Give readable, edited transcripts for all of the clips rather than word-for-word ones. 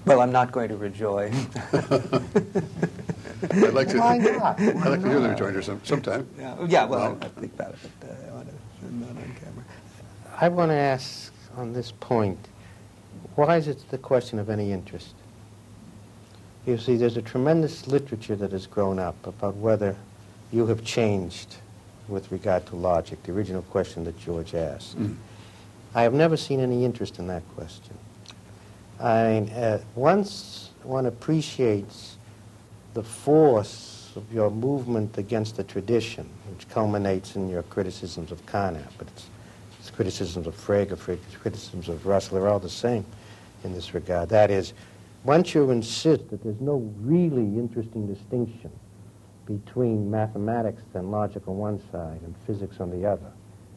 Well, I'm not going to rejoin. I'd like to. Why not? I'd like to hear the rejoinder sometime. Yeah, well, I think about it, but I want to send that on camera. I want to ask on this point, why is it the question of any interest? You see, there's a tremendous literature that has grown up about whether you have changed with regard to logic, the original question that George asked. Mm. I have never seen any interest in that question. I mean, once one appreciates the force of your movement against the tradition, which culminates in your criticisms of Quine, but it's criticisms of Frege, criticisms of Russell, are all the same in this regard. That is, once you insist that there's no really interesting distinction between mathematics and logic on one side and physics on the other,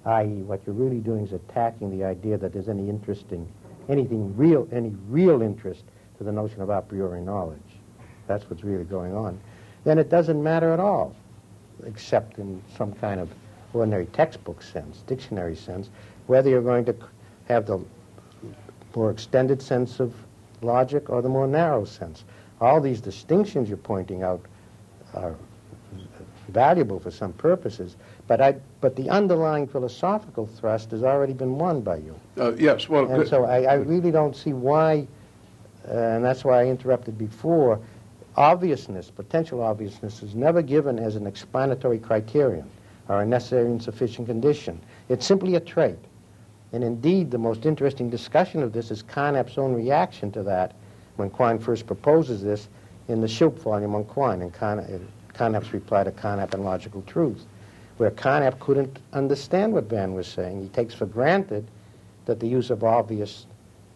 i.e. what you're really doing is attacking the idea that there's any real interest to the notion of a priori knowledge. That's what's really going on. Then it doesn't matter at all, except in some kind of ordinary textbook sense, dictionary sense, whether you're going to have the more extended sense of logic or the more narrow sense. All these distinctions you're pointing out are valuable for some purposes, but the underlying philosophical thrust has already been won by you. Yes, well... And so I really don't see why, and that's why I interrupted before, obviousness, potential obviousness, is never given as an explanatory criterion or a necessary and sufficient condition. It's simply a trait. And indeed, the most interesting discussion of this is Carnap's own reaction to that when Quine first proposes this in the Schilp volume on Quine, and Carnap's reply to Carnap and Logical Truth, where Carnap couldn't understand what Van was saying. He takes for granted that the use of obvious,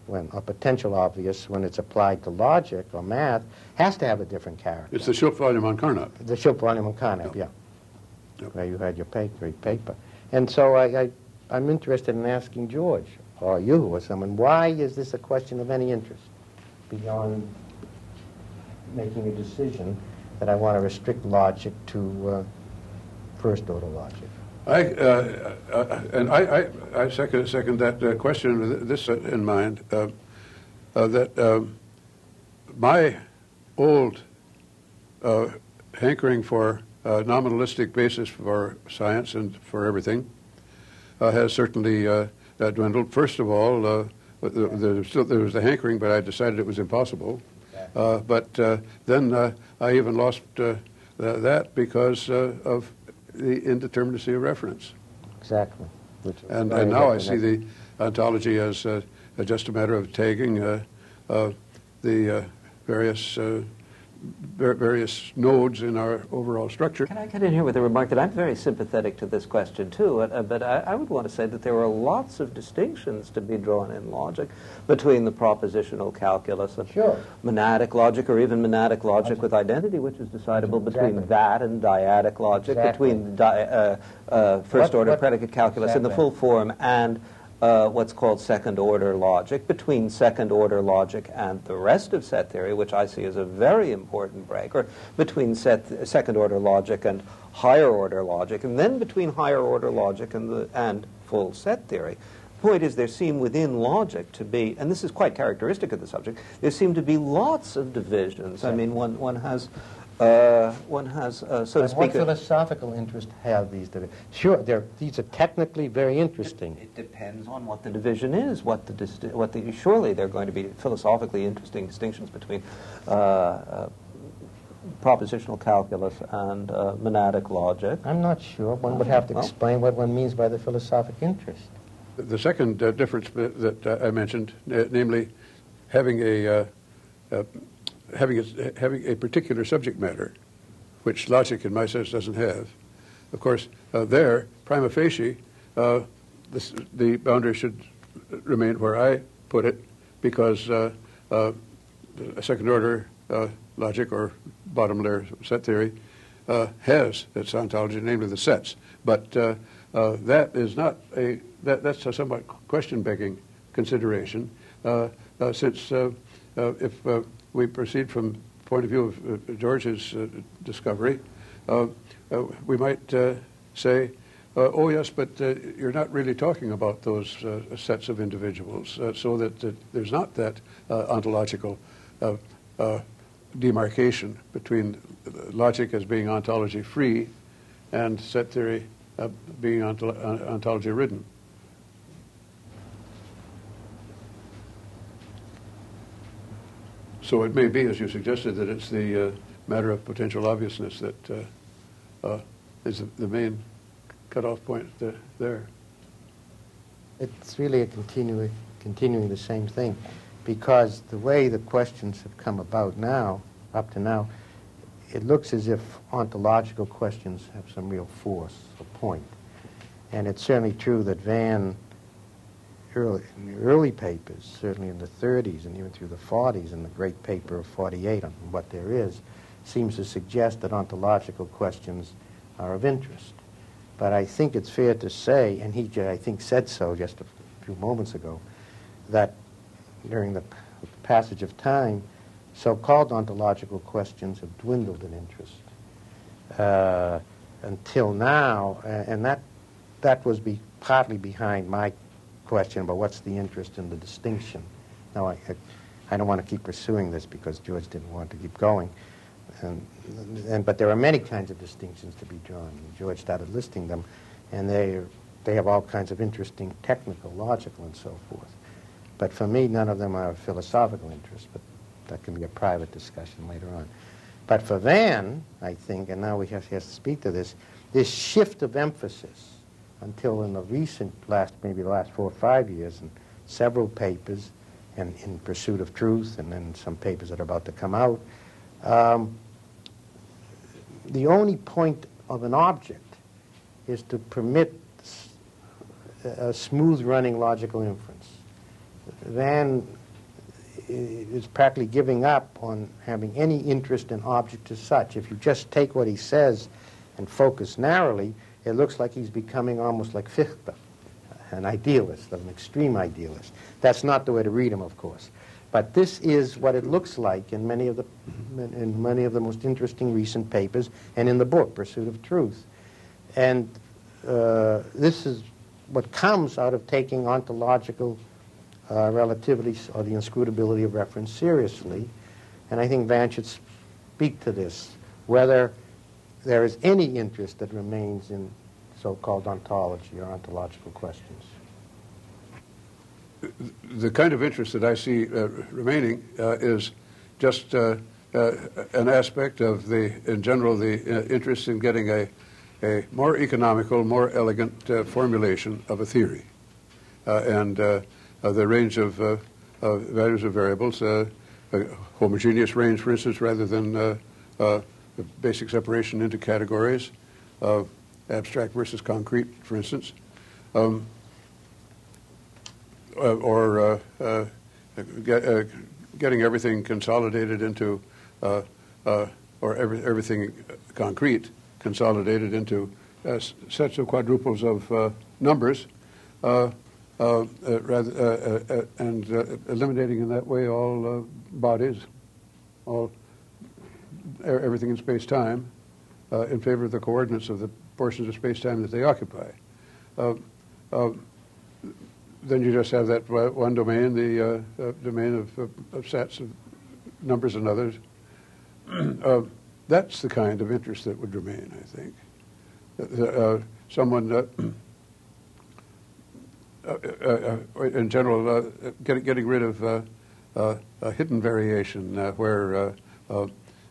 or potential obvious, when it's applied to logic or math, has to have a different character. It's the Schilp volume on Carnap. The Schilp volume on Carnap, yeah. Yep. Where you had your paper. And so I'm interested in asking George, or you, or someone, why is this a question of any interest beyond making a decision that I want to restrict logic to first-order logic? I second that question with this in mind, that my old hankering for a nominalistic basis for science and for everything has certainly dwindled. First of all, there was the hankering, but I decided it was impossible. But then I even lost that because of the indeterminacy of reference. Exactly. And now I see the ontology as just a matter of tagging the various nodes in our overall structure. Can I get in here with a remark that I'm very sympathetic to this question too, but I would want to say that there are lots of distinctions to be drawn in logic between the propositional calculus and monadic logic, or even monadic logic with identity, which is decidable between that and dyadic logic, between first-order predicate calculus in the full form and what's called second-order logic, between second-order logic and the rest of set theory, which I see as a very important break, or between second-order logic and higher-order logic, and then between higher-order logic and full set theory. The point is, there seem within logic to be, and this is quite characteristic of the subject, there seem to be lots of divisions. I mean, one has, so to speak... What philosophical interest have these divisions? Sure, these are technically very interesting. It depends on what the division is. Surely there are going to be philosophically interesting distinctions between propositional calculus and monadic logic. I'm not sure. One would have to explain what one means by the philosophic interest. The second difference that I mentioned, namely having a particular subject matter, which logic in my sense doesn't have. Of course, there, prima facie, the boundary should remain where I put it, because a second-order logic, or bottom layer set theory, has its ontology, namely the sets. But that is not that's a somewhat question-begging consideration, since if we proceed from the point of view of George's discovery, we might say, oh yes, but you're not really talking about those sets of individuals, so that there's not that ontological demarcation between logic as being ontology-free and set theory being ontology-ridden. So it may be, as you suggested, that it's the matter of potential obviousness that is the main cutoff point there. It's really a continuing the same thing, because the way the questions have come about now, up to now, it looks as if ontological questions have some real force or point. And it's certainly true that Van, in the early papers, certainly in the 30s and even through the 40s, in the great paper of 48 on what there is, seems to suggest that ontological questions are of interest. But I think it's fair to say, and he, I think, said so just a few moments ago, that during the passage of time, so-called ontological questions have dwindled in interest until now, and that was partly behind my question about what's the interest in the distinction. Now, I don't want to keep pursuing this because George didn't want to keep going. But there are many kinds of distinctions to be drawn. George started listing them, and they have all kinds of interesting technical, logical, and so forth. But for me, none of them are of philosophical interest, but that can be a private discussion later on. But for Van, I think, and now he has to speak to this shift of emphasis until in the recent maybe the last 4 or 5 years, in several papers, and in Pursuit of Truth, and then some papers that are about to come out, the only point of an object is to permit a smooth-running logical inference. Van is practically giving up on having any interest in object as such. If you just take what he says and focus narrowly, it looks like he's becoming almost like Fichte, an idealist, an extreme idealist. That's not the way to read him, of course. But this is what it looks like in many of the most interesting recent papers and in the book, Pursuit of Truth. And this is what comes out of taking ontological relativity or the inscrutability of reference seriously. And I think Van should speak to this, whether there is any interest that remains in so-called ontology or ontological questions. The kind of interest that I see remaining is just an aspect of in general, the interest in getting a more economical, more elegant formulation of a theory. And the range of values of variables, a homogeneous range, for instance, rather than the basic separation into categories, abstract versus concrete, for instance. Or getting everything consolidated into, everything concrete consolidated into sets of quadruples of numbers, and eliminating in that way all bodies, everything in space-time, in favor of the coordinates of the portions of space-time that they occupy. Then you just have that one domain, the domain of sets of numbers and others. That's the kind of interest that would remain, I think. Someone, in general, getting rid of a hidden variation where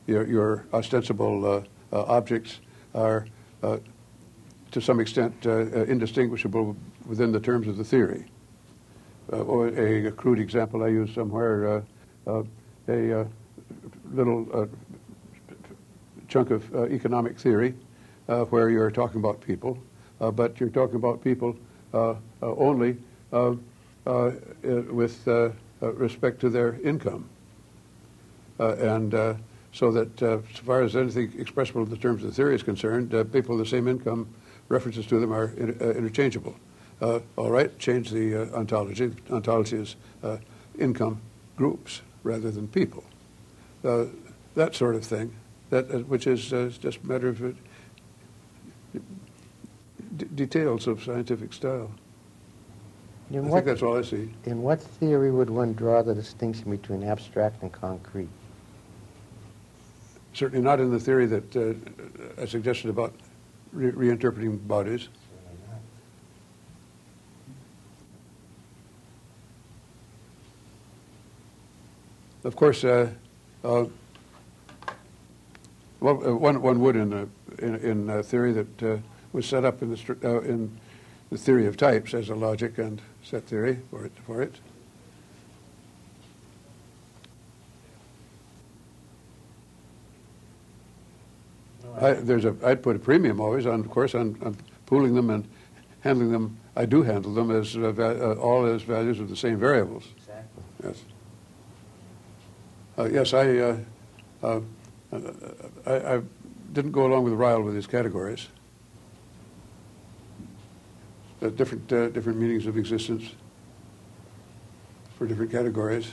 your ostensible objects are, to some extent, indistinguishable within the terms of the theory. Or a crude example I used somewhere, a little chunk of economic theory where you're talking about people, but you're talking about people only with respect to their income. And so that as far as anything expressible in the terms of the theory is concerned, people with the same income, references to them are interchangeable. All right, change the ontology. Ontology is income groups rather than people. That sort of thing, which is just a matter of details of scientific style. I think that's all I see. In what theory would one draw the distinction between abstract and concrete? Certainly not in the theory that I suggested about reinterpreting bodies. Of course, one would in a theory that was set up in the theory of types as a logic and set theory for it. I'd put a premium always on, of course, on pooling them and handling them. I do handle them as all as values of the same variables. Exactly. Yes. Yes, I didn't go along with Ryle with his categories. Different meanings of existence for different categories.